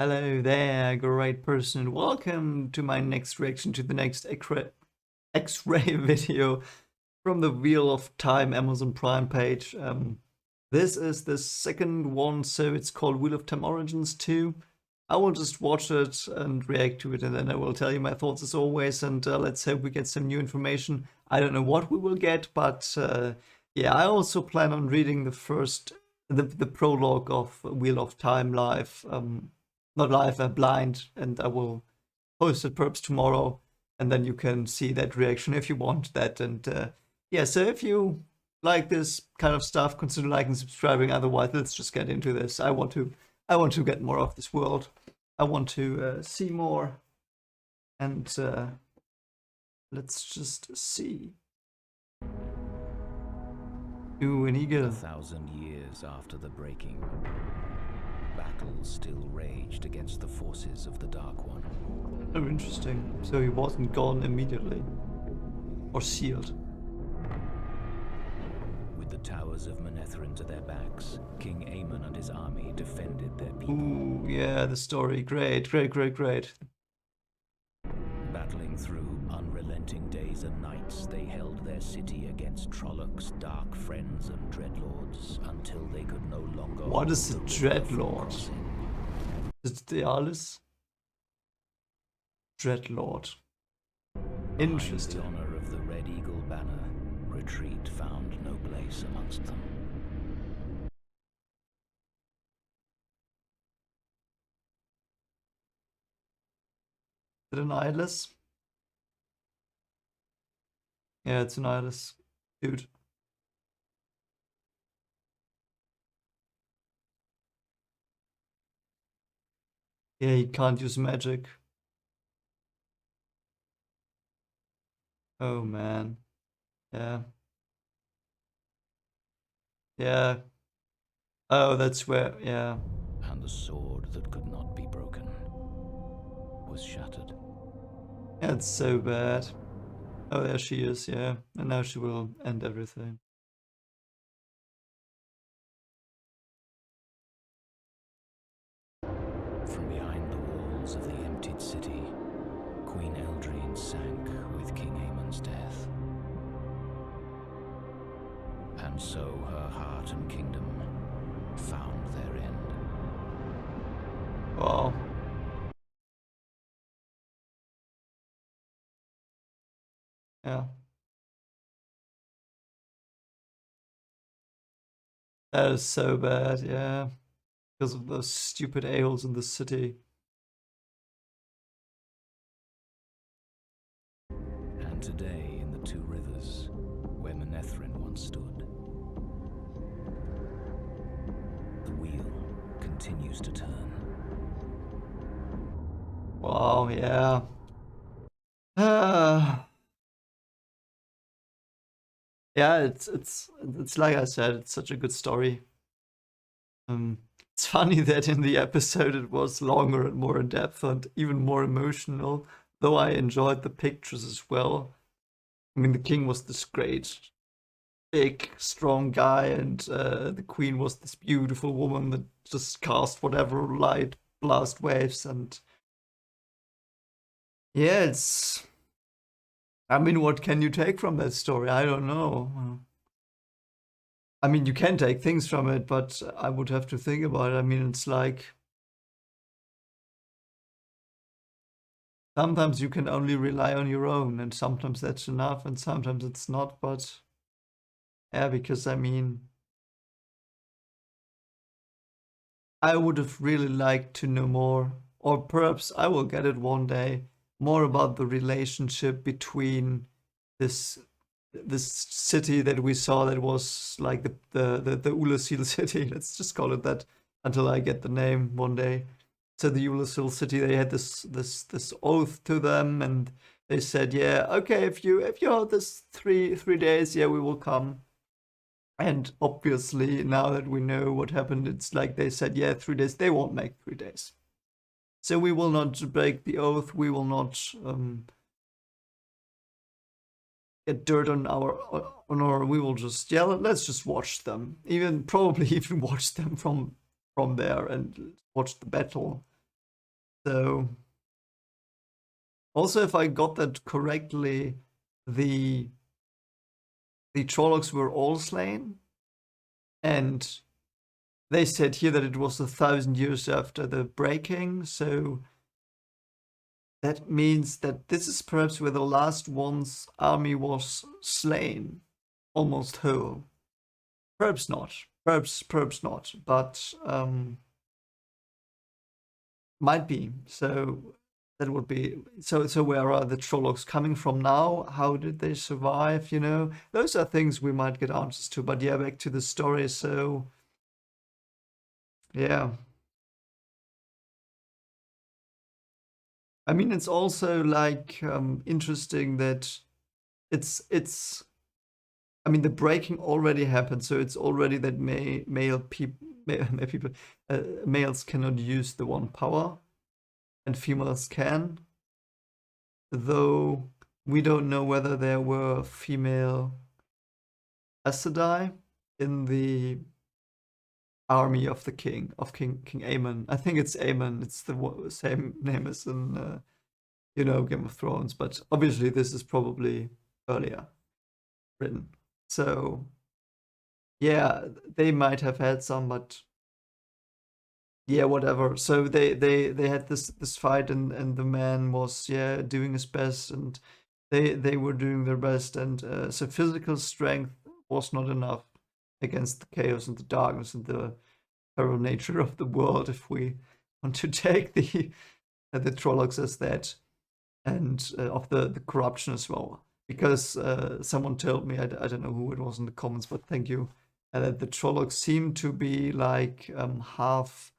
Hello there, great person. Welcome to my next reaction to the next X-ray video from the Wheel of Time Amazon Prime page. This is the second one, so it's called Wheel of Time Origins 2. I will just watch it and react to it, and then I will tell you my thoughts as always, and let's hope we get some new information. I don't know what we will get, but yeah, I also plan on reading the prologue of Wheel of Time live. Not live, blind, and I will post it perhaps tomorrow, and then you can see that reaction if you want that. And yeah, so if you like this kind of stuff, consider liking, subscribing. Otherwise, let's just get into this. I want to get more of this world. I want to see more, and let's just see. Ooh, an eagle. 1,000 years after the breaking, battles still raged against the forces of the Dark One. Oh, interesting. So he wasn't gone immediately, or sealed. With the towers of Manetheren to their backs, King Aemon and his army defended their people. Ooh, yeah, the story. Great. Battling through unrelenting days and nights, they held their city against Trollocs, dark friends, and dreadlords until they could no longer. What is a dreadlord? Is it the Alice? Dreadlord. Interesting. In the honor of the Red Eagle banner, retreat found no place amongst them. Is it an eyeless? Yeah, it's an eyeless dude. Yeah, he can't use magic. Oh man. Yeah. Yeah. Oh, that's where, yeah. And the sword that could not be broken was shattered. Yeah, it's so bad. Oh, there she is, yeah. And now she will end everything. From behind the walls of the emptied city, Queen Eldrine sank with King Aemon's death. And so her heart and kingdom found their end. Wow. Yeah. That is so bad, yeah. Because of those stupid a-holes in the city. And today, in the Two Rivers, where Manetheren once stood, the wheel continues to turn. Wow, yeah. Yeah, it's like I said, it's such a good story. It's funny that in the episode it was longer and more in depth and even more emotional, though I enjoyed the pictures as well. I mean, the king was this great, big, strong guy, and the queen was this beautiful woman that just cast whatever light blast waves. And yeah, it's, I mean, what can you take from that story? I don't know. I mean, you can take things from it, but I would have to think about it. I mean, it's like sometimes you can only rely on your own, and sometimes that's enough, and sometimes it's not. But yeah, because I mean, I would have really liked to know more, or perhaps I will get it one day, more about the relationship between this city that we saw that was like the Ulasil city. Let's just call it that until I get the name one day. So the Ulasil city, they had this oath to them, and they said, yeah, okay, if you hold this three days, yeah, we will come. And obviously, now that we know what happened, it's like they said, yeah, 3 days. They won't make 3 days. So we will not break the oath. We will not get dirt on our. We will just, yeah, let's just watch them. Probably even watch them from there and watch the battle. So also, if I got that correctly, the Trollocs were all slain, and they said here that it was 1,000 years after the breaking. So that means that this is perhaps where the last one's army was slain, almost whole. Perhaps not. Perhaps not. But might be. So that would be so. So where are the Trollocs coming from now? How did they survive? You know, those are things we might get answers to. But yeah, back to the story. So yeah, I mean, it's also like interesting that it's. I mean, the breaking already happened, so it's already that male people, males cannot use the one power, and females can. Though we don't know whether there were female Aes Sedai in the army of the king of King Aemon. I think it's Aemon. It's the same name as in Game of Thrones, but obviously this is probably earlier written. So yeah, they might have had some, but yeah, whatever. So they had this fight, and the man was doing his best, and they were doing their best, and so physical strength was not enough against the chaos and the darkness and the feral nature of the world, if we want to take the Trollocs as that, and of the corruption as well. Because someone told me, I don't know who it was in the comments, but thank you, that the Trollocs seem to be like half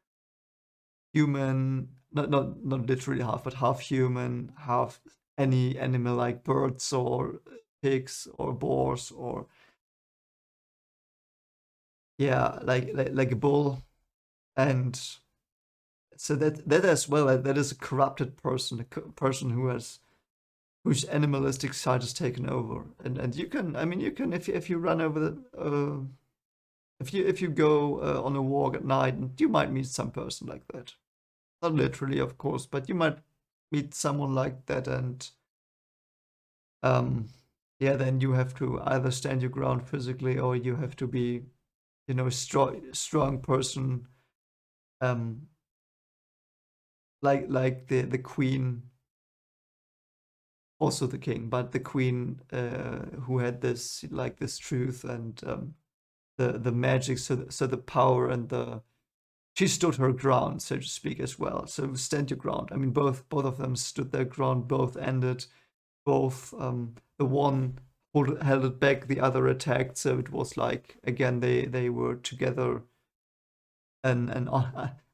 human, not literally half, but half human, half any animal, like birds or pigs or boars, or yeah, like a bull. And so that as well, that is a corrupted person, a person whose animalistic side is taken over. And you can, I mean, you can, if you run over the if you go on a walk at night, you might meet some person like that. Not literally, of course, but you might meet someone like that, and yeah, then you have to either stand your ground physically, or you have to be, strong person, um, like the queen, also the king, but the queen who had this truth and the magic, so the power and she stood her ground, so to speak, as well. So stand your ground. I mean, both of them stood their ground. Both ended. Both the one held it back, the other attacked. So it was like, again, they were together, an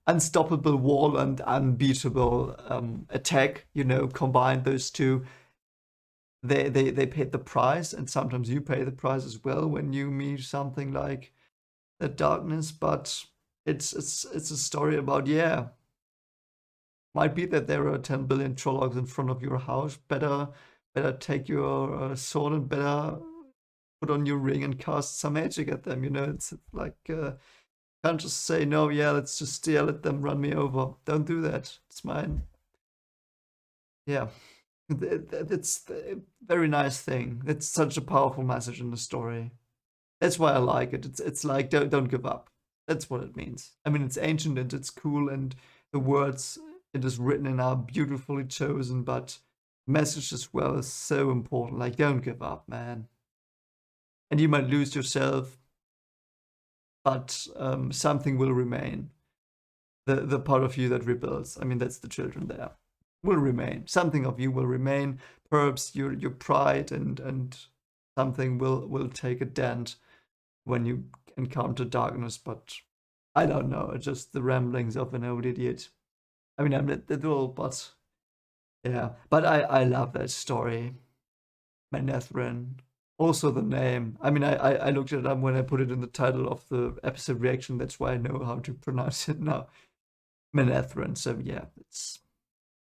unstoppable wall and unbeatable attack. Combined those two. They paid the price, and sometimes you pay the price as well when you meet something like that darkness. But it's a story about, might be that there are 10 billion Trollocs in front of your house. Better take your sword, and better put on your ring and cast some magic at them. It's like can't just say no. Yeah, let's just let them run me over. Don't do that. It's mine. Yeah, it's a very nice thing. It's such a powerful message in the story. That's why I like it. It's like, don't give up. That's what it means. I mean, it's ancient and it's cool, and the words it is written in are beautifully chosen, but message as well is so important. Like, don't give up, man. And you might lose yourself, but something will remain. The part of you that rebels. I mean, that's the children there. Will remain. Something of you will remain. Perhaps your pride and something will take a dent when you encounter darkness, but I don't know. It's just the ramblings of an old idiot. I mean, I'm not that old, but yeah. But I love that story. Manetheren. Also the name. I mean, I looked it up when I put it in the title of the episode reaction. That's why I know how to pronounce it now. Manetheren. So yeah,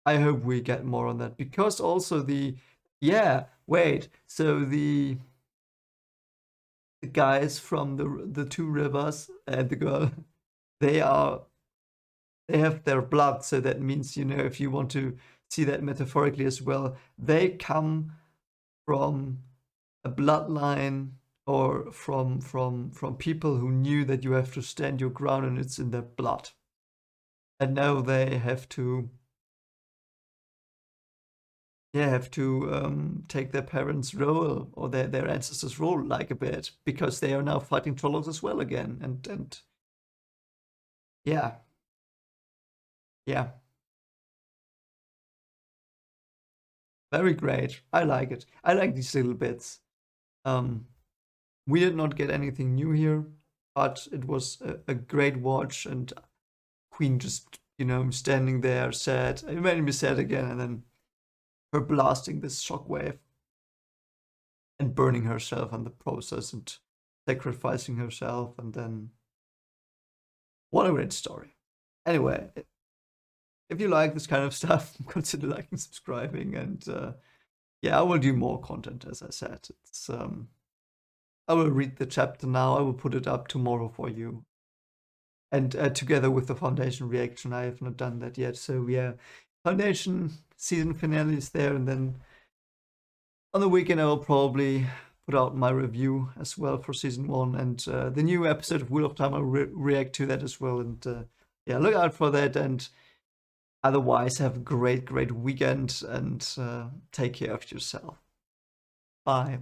I hope we get more on that, because also so the guys from the two rivers and the girl, they they have their blood. So that means, you know, if you want to see that metaphorically as well, they come from a bloodline or from people who knew that you have to stand your ground and it's in their blood. And now they have to take their parents' role or their ancestors' role like a bit, because they are now fighting Trollocs as well again. And yeah. Very great. I like it. I like these little bits. We did not get anything new here, but it was a great watch, and Queen just, you know, standing there sad. It made me sad again, and then her blasting this shockwave and burning herself in the process and sacrificing herself, and then what a great story. Anyway, if you like this kind of stuff, consider liking, subscribing, and yeah, I will do more content, as I said. It's I will read the chapter now. I will put it up tomorrow for you, and together with the Foundation reaction. I have not done that yet, so yeah, Foundation season finale is there, and then on the weekend I will probably put out my review as well for season 1, and the new episode of Wheel of Time. I'll react to that as well, and yeah, look out for that. And otherwise, have a great weekend, and take care of yourself. Bye.